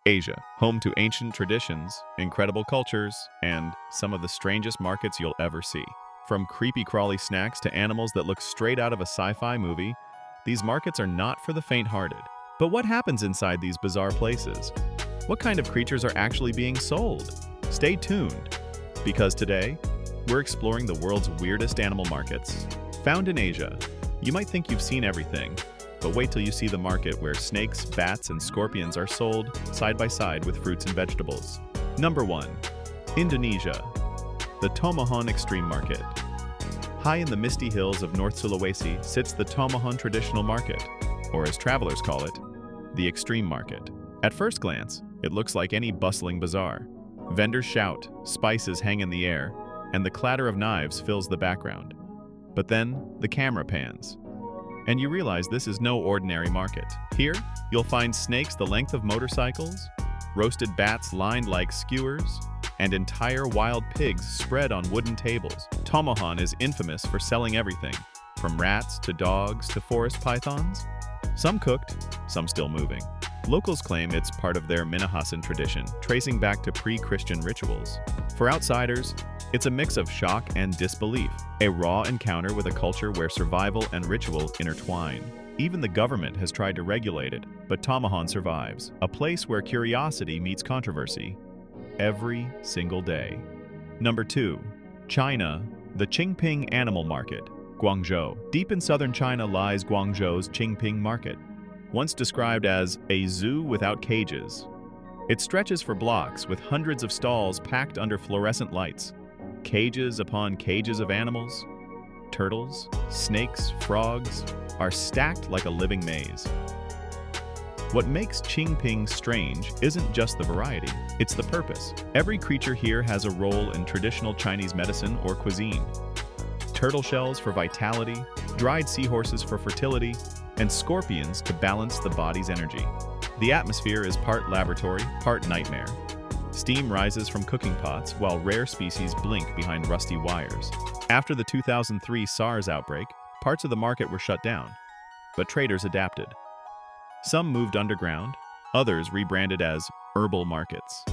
Asia, home to ancient traditions, incredible cultures, and some of the strangest markets you'll ever see. From creepy crawly snacks to animals that look straight out of a sci-fi movie, these markets are not for the faint-hearted. But what happens inside these bizarre places? What kind of creatures are actually being sold? Stay tuned, because today, we're exploring the world's weirdest animal markets. Found in Asia, you might think you've seen everything, but wait till you see the market where snakes, bats, and scorpions are sold side by side with fruits and vegetables. Number 1. Indonesia. The Tomohon Extreme Market. High in the misty hills of North Sulawesi sits the Tomohon Traditional Market, or as travelers call it, the Extreme Market. At first glance, it looks like any bustling bazaar. Vendors shout, spices hang in the air, and the clatter of knives fills the background. But then, the camera pans, and you realize this is no ordinary market. Here, you'll find snakes the length of motorcycles, roasted bats lined like skewers, and entire wild pigs spread on wooden tables. Tomohon is infamous for selling everything, from rats to dogs to forest pythons. Some cooked, some still moving. Locals claim it's part of their Minahasan tradition, tracing back to pre-Christian rituals. For outsiders, it's a mix of shock and disbelief, a raw encounter with a culture where survival and ritual intertwine. Even the government has tried to regulate it, but Tomohon survives, a place where curiosity meets controversy every single day. Number 2. China, the Qingping Animal Market, Guangzhou. Deep in southern China lies Guangzhou's Qingping Market, once described as a zoo without cages. It stretches for blocks with hundreds of stalls packed under fluorescent lights. Cages upon cages of animals, turtles, snakes, frogs, are stacked like a living maze. What makes Qingping strange isn't just the variety, it's the purpose. Every creature here has a role in traditional Chinese medicine or cuisine. Turtle shells for vitality, dried seahorses for fertility, and scorpions to balance the body's energy. The atmosphere is part laboratory, part nightmare. Steam rises from cooking pots while rare species blink behind rusty wires. After the 2003 SARS outbreak, parts of the market were shut down, but traders adapted. Some moved underground, others rebranded as herbal markets.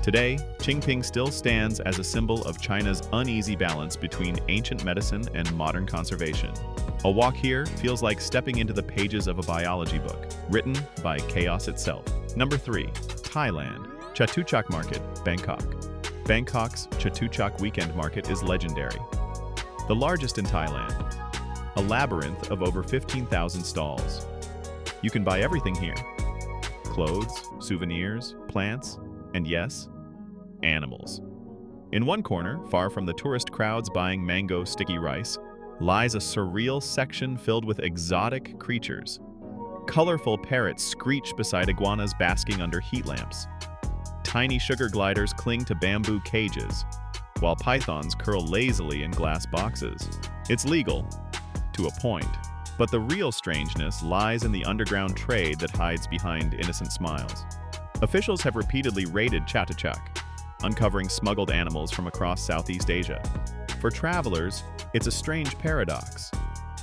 Today, Qingping still stands as a symbol of China's uneasy balance between ancient medicine and modern conservation. A walk here feels like stepping into the pages of a biology book, written by chaos itself. Number 3. Thailand. Chatuchak Market, Bangkok. Bangkok's Chatuchak Weekend Market is legendary. The largest in Thailand, a labyrinth of over 15,000 stalls. You can buy everything here. Clothes, souvenirs, plants, and yes, animals. In one corner, far from the tourist crowds buying mango sticky rice, lies a surreal section filled with exotic creatures. Colorful parrots screech beside iguanas basking under heat lamps. Tiny sugar gliders cling to bamboo cages, while pythons curl lazily in glass boxes. It's legal, to a point, but the real strangeness lies in the underground trade that hides behind innocent smiles. Officials have repeatedly raided Chatuchak, uncovering smuggled animals from across Southeast Asia. For travelers, it's a strange paradox,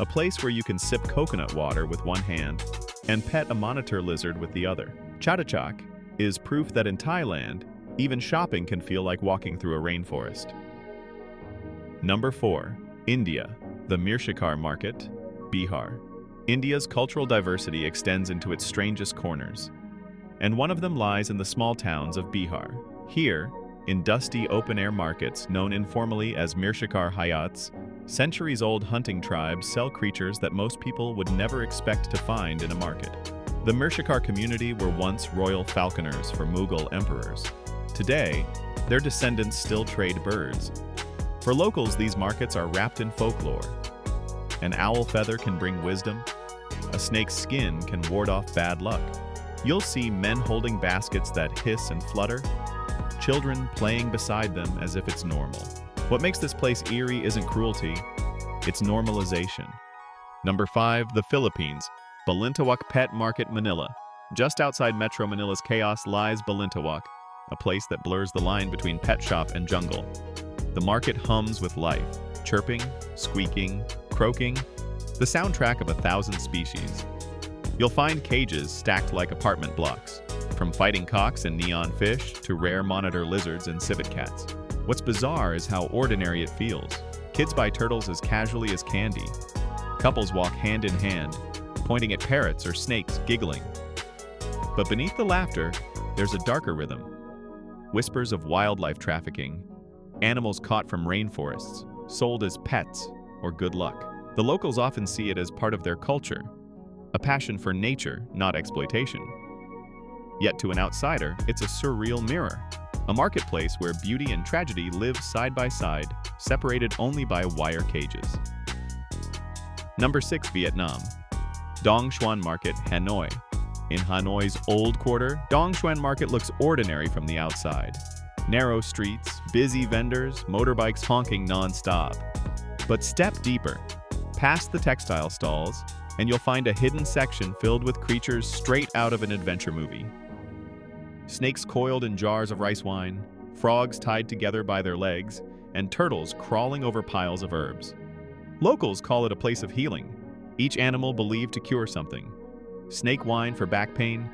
a place where you can sip coconut water with one hand and pet a monitor lizard with the other. Chatuchak is proof that in Thailand, even shopping can feel like walking through a rainforest. Number 4. India, the Mirshikar Market, Bihar. India's cultural diversity extends into its strangest corners, and one of them lies in the small towns of Bihar. Here, in dusty open-air markets known informally as Mirshikar Hayats, centuries-old hunting tribes sell creatures that most people would never expect to find in a market. The Mirshikar community were once royal falconers for Mughal emperors. Today, their descendants still trade birds. For locals, these markets are wrapped in folklore. An owl feather can bring wisdom. A snake's skin can ward off bad luck. You'll see men holding baskets that hiss and flutter, children playing beside them as if it's normal. What makes this place eerie isn't cruelty, it's normalization. Number 5. The Philippines. Balintawak Pet Market, Manila. Just outside Metro Manila's chaos lies Balintawak, a place that blurs the line between pet shop and jungle. The market hums with life, chirping, squeaking, croaking, the soundtrack of 1,000 species. You'll find cages stacked like apartment blocks, from fighting cocks and neon fish to rare monitor lizards and civet cats. What's bizarre is how ordinary it feels. Kids buy turtles as casually as candy. Couples walk hand in hand, pointing at parrots or snakes, giggling. But beneath the laughter, there's a darker rhythm. Whispers of wildlife trafficking, animals caught from rainforests, sold as pets or good luck. The locals often see it as part of their culture, a passion for nature, not exploitation. Yet to an outsider, it's a surreal mirror, a marketplace where beauty and tragedy live side by side, separated only by wire cages. Number 6, Vietnam. Dong Xuan Market, Hanoi. In Hanoi's Old Quarter, Dong Xuan Market looks ordinary from the outside. Narrow streets, busy vendors, motorbikes honking non-stop. But step deeper, past the textile stalls, and you'll find a hidden section filled with creatures straight out of an adventure movie. Snakes coiled in jars of rice wine, frogs tied together by their legs, and turtles crawling over piles of herbs. Locals call it a place of healing, each animal believed to cure something. Snake wine for back pain,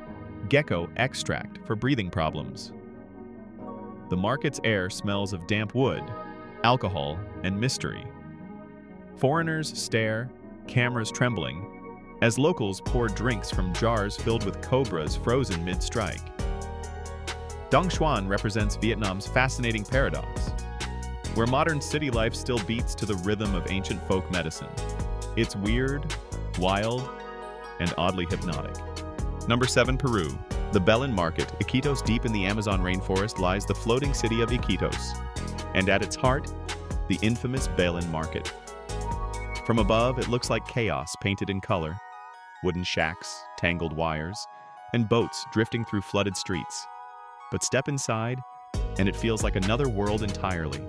gecko extract for breathing problems. The market's air smells of damp wood, alcohol, and mystery. Foreigners stare, cameras trembling, as locals pour drinks from jars filled with cobras frozen mid-strike. Dong Xuan represents Vietnam's fascinating paradox, where modern city life still beats to the rhythm of ancient folk medicine. It's weird, wild, and oddly hypnotic. Number 7, Peru. The Belen Market, Iquitos. Deep in the Amazon rainforest lies the floating city of Iquitos, and at its heart, the infamous Belen Market. From above, it looks like chaos painted in color. Wooden shacks, tangled wires, and boats drifting through flooded streets. But step inside, and it feels like another world entirely.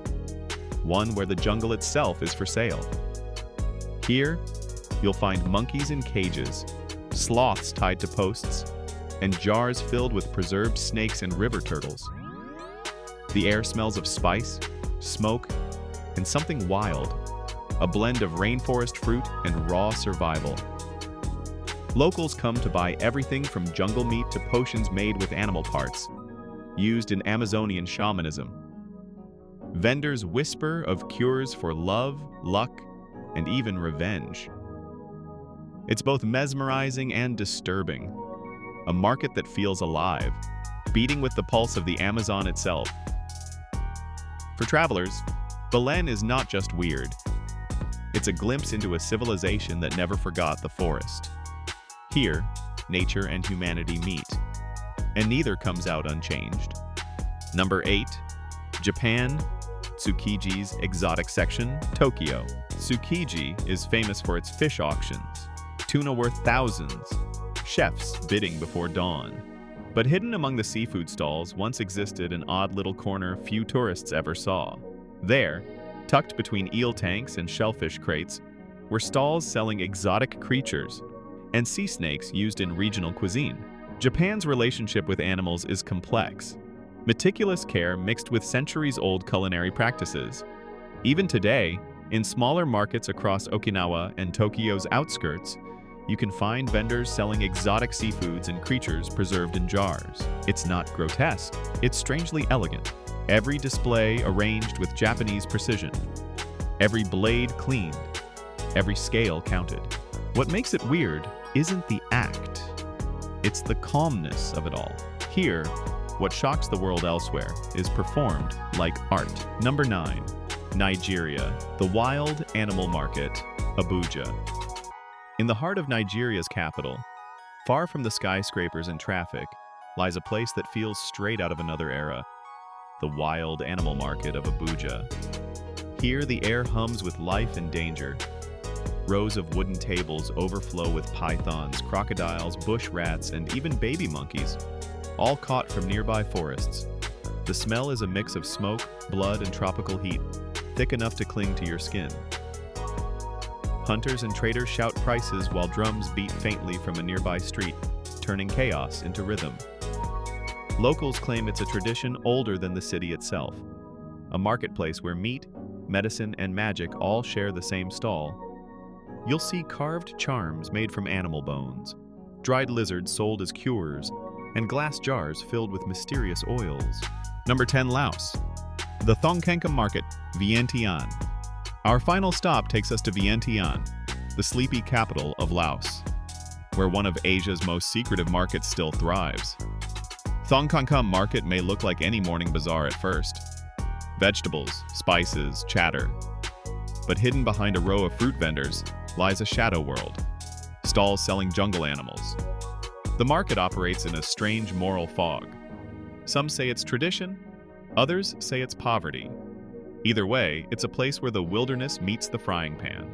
One where the jungle itself is for sale. Here, you'll find monkeys in cages, sloths tied to posts, and jars filled with preserved snakes and river turtles. The air smells of spice, smoke, and something wild, a blend of rainforest fruit and raw survival. Locals come to buy everything from jungle meat to potions made with animal parts, used in Amazonian shamanism. Vendors whisper of cures for love, luck, and even revenge. It's both mesmerizing and disturbing, a market that feels alive, beating with the pulse of the Amazon itself. For travelers, Belen is not just weird. It's a glimpse into a civilization that never forgot the forest. Here, nature and humanity meet, and neither comes out unchanged. Number 8, Japan Tsukiji's exotic section, Tokyo. Tsukiji is famous for its fish auctions, tuna worth thousands, chefs bidding before dawn. But hidden among the seafood stalls once existed an odd little corner few tourists ever saw. There, tucked between eel tanks and shellfish crates, were stalls selling exotic creatures and sea snakes used in regional cuisine. Japan's relationship with animals is complex. Meticulous care mixed with centuries-old culinary practices. Even today, in smaller markets across Okinawa and Tokyo's outskirts, you can find vendors selling exotic seafoods and creatures preserved in jars. It's not grotesque, it's strangely elegant. Every display arranged with Japanese precision. Every blade cleaned. Every scale counted. What makes it weird isn't the act. It's the calmness of it all. Here, what shocks the world elsewhere is performed like art. Number 9. Nigeria. The wild animal market, Abuja. In the heart of Nigeria's capital, far from the skyscrapers and traffic, lies a place that feels straight out of another era. The wild animal market of Abuja. Here, the air hums with life and danger. Rows of wooden tables overflow with pythons, crocodiles, bush rats, and even baby monkeys, all caught from nearby forests. The smell is a mix of smoke, blood, and tropical heat, thick enough to cling to your skin. Hunters and traders shout prices while drums beat faintly from a nearby street, turning chaos into rhythm. Locals claim it's a tradition older than the city itself, a marketplace where meat, medicine, and magic all share the same stall. You'll see carved charms made from animal bones, dried lizards sold as cures, and glass jars filled with mysterious oils. Number 10. Laos. The Thongkhankham Market, Vientiane. Our final stop takes us to Vientiane, the sleepy capital of Laos, where one of Asia's most secretive markets still thrives. Thongkhankham Market may look like any morning bazaar at first. Vegetables, spices, chatter. But hidden behind a row of fruit vendors lies a shadow world, stalls selling jungle animals. The market operates in a strange moral fog. Some say it's tradition, others say it's poverty. Either way, it's a place where the wilderness meets the frying pan.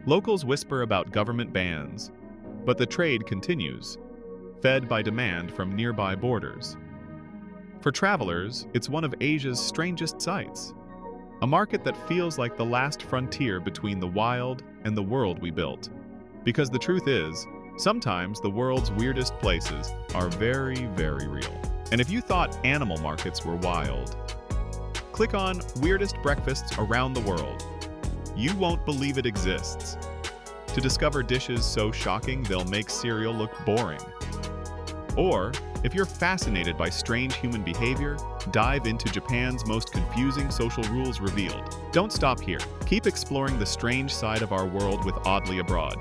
Locals whisper about government bans, but the trade continues, fed by demand from nearby borders. For travelers, it's one of Asia's strangest sights, a market that feels like the last frontier between the wild and the world we built. Because the truth is, sometimes the world's weirdest places are very, very real. And if you thought animal markets were wild, click on Weirdest Breakfasts Around the World. You won't believe it exists. To discover dishes so shocking they'll make cereal look boring. Or, if you're fascinated by strange human behavior, dive into Japan's most confusing social rules revealed. Don't stop here. Keep exploring the strange side of our world with Oddly Abroad.